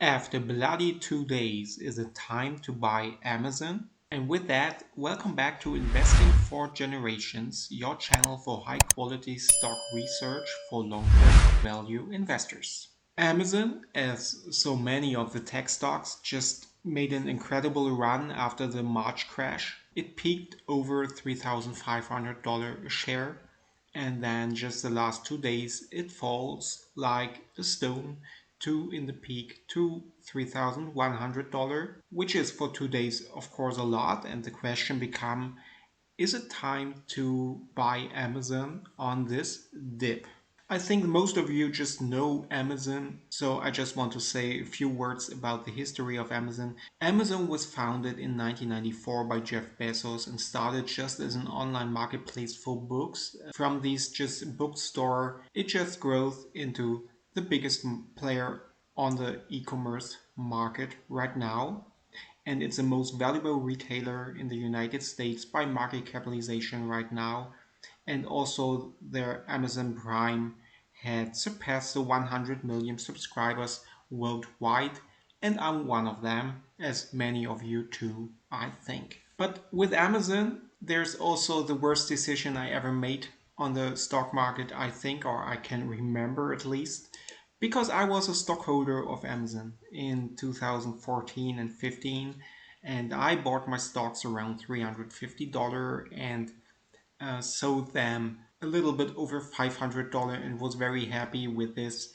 After bloody 2 days, is it time to buy Amazon? And with that, welcome back to Investing for Generations, your channel for high quality stock research for long term value investors. Amazon, as so many of the tech stocks, just made an incredible run after the March crash. It peaked over $3,500 a share, and then just the last 2 days it falls like a stone to in the peak to $3,100, which is for 2 days of course a lot. And the question become, is it time to buy Amazon on this dip? I think most of you just know Amazon, so I just want to say a few words about the history of Amazon. Amazon was founded in 1994 by Jeff Bezos and started just as an online marketplace for books. From these just bookstore, it just grows into the biggest player on the e-commerce market right now. And it's the most valuable retailer in the United States by market capitalization right now. And also their Amazon Prime had surpassed the 100 million subscribers worldwide, and I'm one of them, as many of you too, I think. But with Amazon, there's also the worst decision I ever made on the stock market, I think, or I can remember at least, because I was a stockholder of Amazon in 2014 and 15, and I bought my stocks around $350 and sold them a little bit over $500 and was very happy with this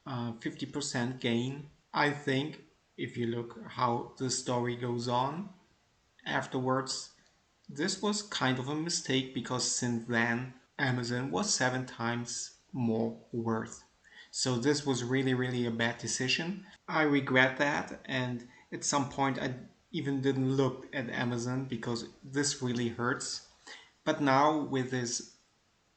50% gain. I think if you look how the story goes on afterwards, this was kind of a mistake because since then Amazon was 7 times more worth. So this was really a bad decision. I regret that, and at some point I even didn't look at Amazon because this really hurts. But now with this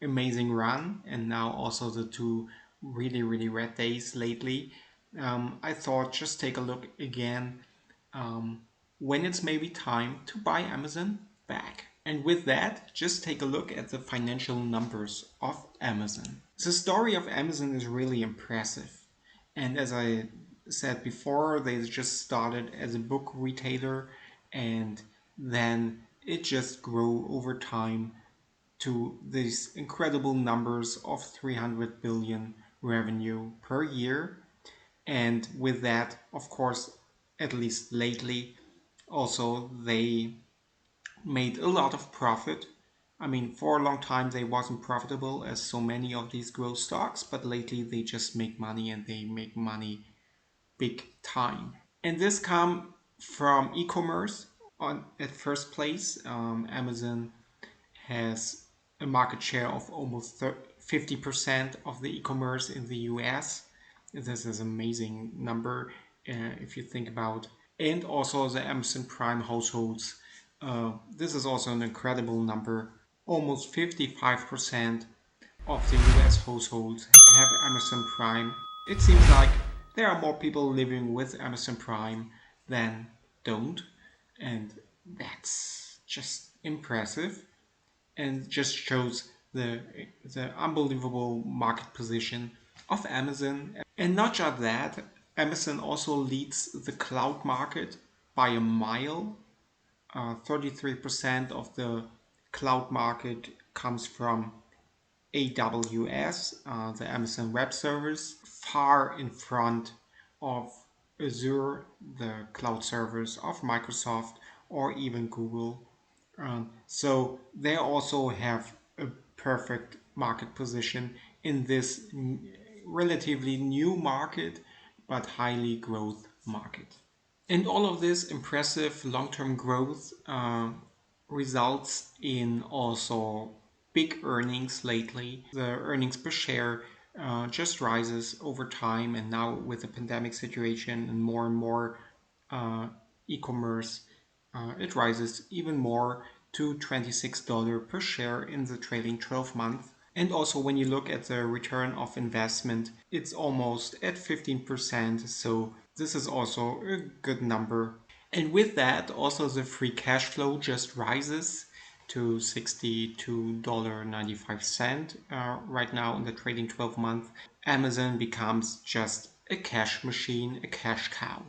amazing run and now also the two really red days lately, I thought just take a look again when it's maybe time to buy Amazon back. And with that, just take a look at the financial numbers of Amazon. The story of Amazon is really impressive. And as I said before, they just started as a book retailer and then it just grew over time to these incredible numbers of 300 billion revenue per year. And with that, of course, at least lately, also they made a lot of profit. I mean, for a long time they wasn't profitable as so many of these growth stocks, but lately they just make money and they make money big time. And this come from e-commerce on at first place. Amazon has a market share of almost 50% of the e-commerce in the US. This is an amazing number if you think about. And also the Amazon Prime households. This is also an incredible number. Almost 55% of the US households have Amazon Prime. It seems like there are more people living with Amazon Prime than don't. And that's just impressive and just shows the unbelievable market position of Amazon. And not just that, Amazon also leads the cloud market by a mile. 33% of the cloud market comes from AWS, the Amazon Web Service, far in front of Azure, the cloud servers of Microsoft or even Google. So they also have a perfect market position in this relatively new market, but highly growth market. And all of this impressive long-term growth results in also big earnings lately. The earnings per share just rises over time, and now with the pandemic situation and more e-commerce, it rises even more to $26 per share in the trailing 12 months. And also when you look at the return of investment, it's almost at 15%. So this is also a good number. And with that, also the free cash flow just rises to $62.95 right now in the trading 12 month. Amazon becomes just a cash machine, a cash cow.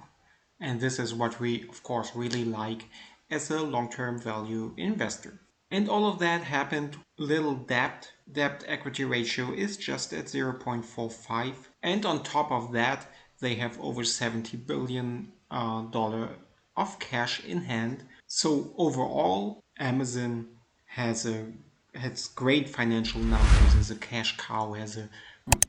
And this is what we, of course, really like as a long-term value investor. And all of that happened little debt. Debt equity ratio is just at 0.45. And on top of that, they have over $70 billion of cash in hand. So overall, Amazon has a has great financial numbers as a cash cow, has a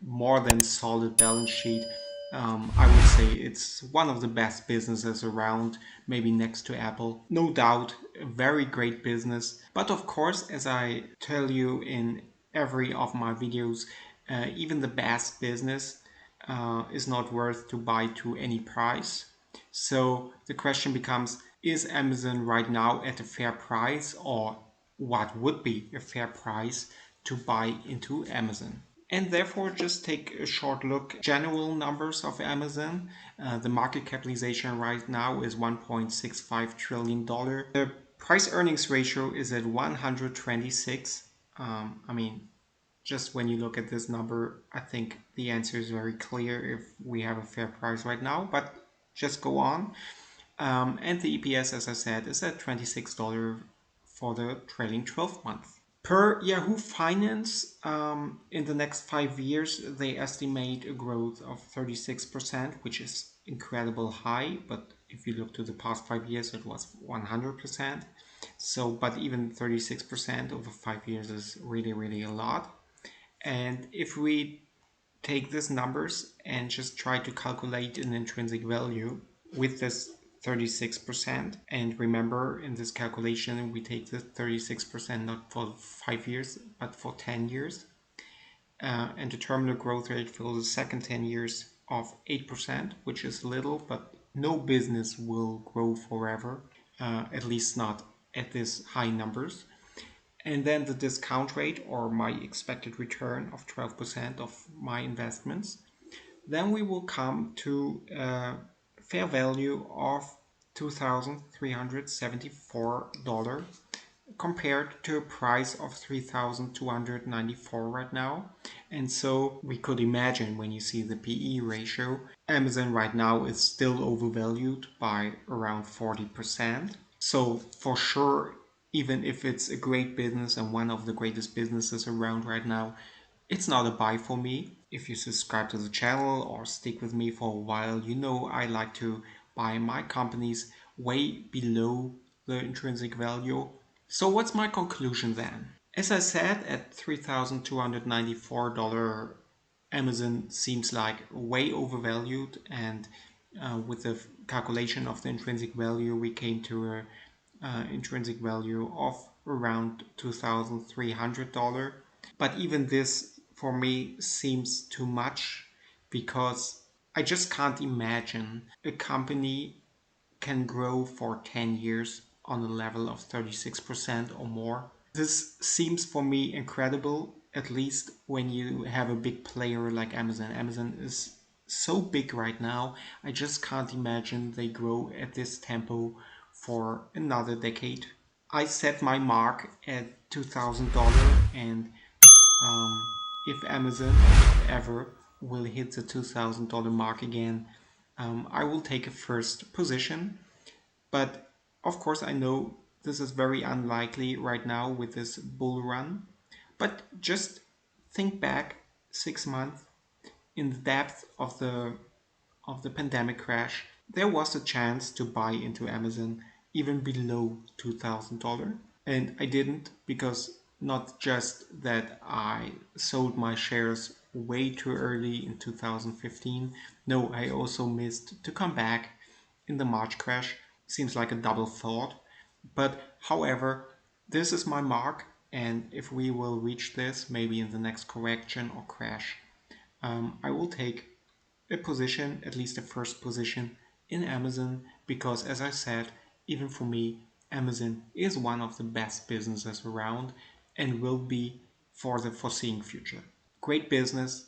more than solid balance sheet. I would say it's one of the best businesses around, maybe next to Apple. No doubt, a very great business. But of course, as I tell you in every of my videos, even the best business is not worth to buy to any price. So the question becomes, is Amazon right now at a fair price, or what would be a fair price to buy into Amazon? And therefore, just take a short look. General numbers of Amazon. The market capitalization right now is $1.65 trillion. The price earnings ratio is at 126. I mean, just when you look at this number, I think the answer is very clear if we have a fair price right now, but just go on. And the EPS, as I said, is at $26 for the trailing 12 months. Per Yahoo Finance, in the next 5 years, they estimate a growth of 36%, which is incredible high. But if you look to the past 5 years, it was 100%. So, but even 36% over 5 years is really, really a lot. And if we take these numbers and just try to calculate an intrinsic value with this 36%, and remember, in this calculation we take the 36% not for 5 years but for 10 years, and determine a growth rate for the second 10 years of 8%, which is little, but no business will grow forever, at least not at this high numbers. And then the discount rate, or my expected return of 12% of my investments. Then we will come to a fair value of $2,374 compared to a price of $3,294 right now. And so we could imagine, when you see the PE ratio, Amazon right now is still overvalued by around 40%. So for sure, even if it's a great business and one of the greatest businesses around right now, it's not a buy for me. If you subscribe to the channel or stick with me for a while, you know I like to buy my companies way below the intrinsic value. So what's my conclusion then? As I said, at $3,294, Amazon seems like way overvalued, and with the calculation of the intrinsic value, we came to a intrinsic value of around $2,300. But even this for me seems too much, because I just can't imagine a company can grow for 10 years on a level of 36% or more. This seems for me incredible, at least when you have a big player like Amazon. Amazon is so big right now, I just can't imagine they grow at this tempo for another decade. I set my mark at $2,000, and if Amazon ever will hit the $2,000 mark again, I will take a first position. But of course, I know this is very unlikely right now with this bull run. But just think back 6 months in the depth of the pandemic crash. There was a chance to buy into Amazon even below $2,000. And I didn't, because not just that I sold my shares way too early in 2015. No, I also missed to come back in the March crash. Seems like a double thought. But however, this is my mark, and if we will reach this, maybe in the next correction or crash, I will take a position, at least a first position in Amazon, because as I said, even for me, Amazon is one of the best businesses around and will be for the foreseeing future. Great business,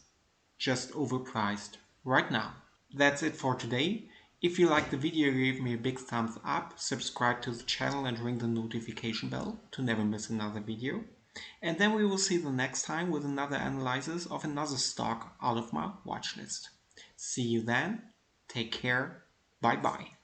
just overpriced right now. That's it for today. If you liked the video, give me a big thumbs up, subscribe to the channel and ring the notification bell to never miss another video. And then we will see the next time with another analysis of another stock out of my watch list. See you then. Take care. Bye bye.